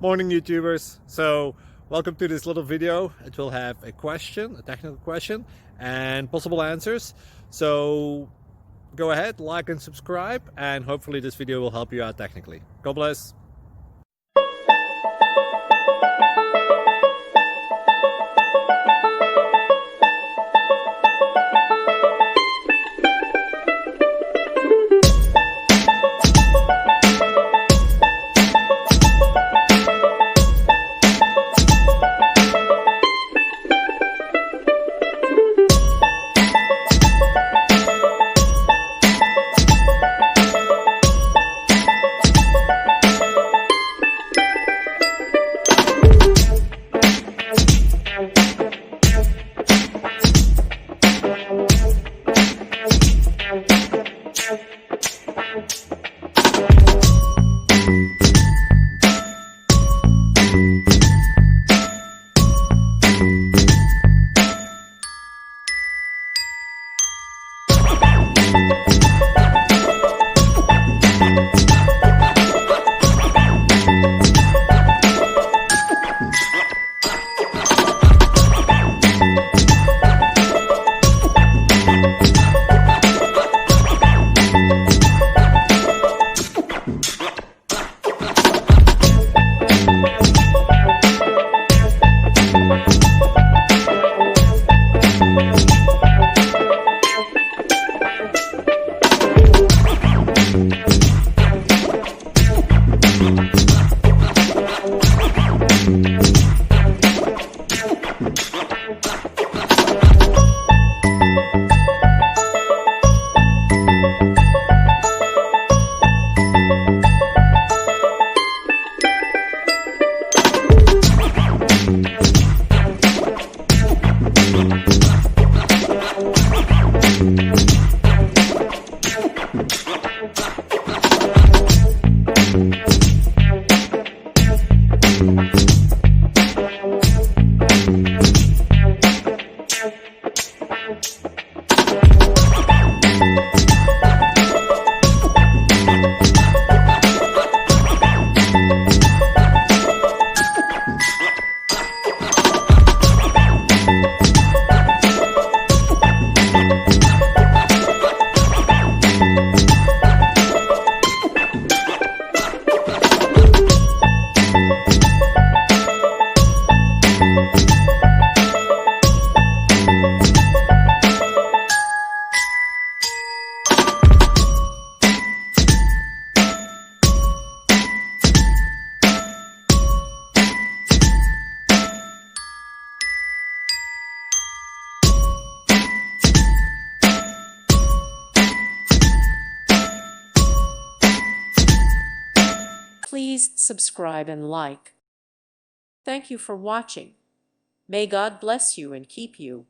Morning YouTubers. So welcome to this little video. It will have a question, a technical question, and possible answers. So go ahead, like and subscribe, and hopefully this video will help you out technically. God bless. Please subscribe and like. Thank you for watching. May God bless you and keep you.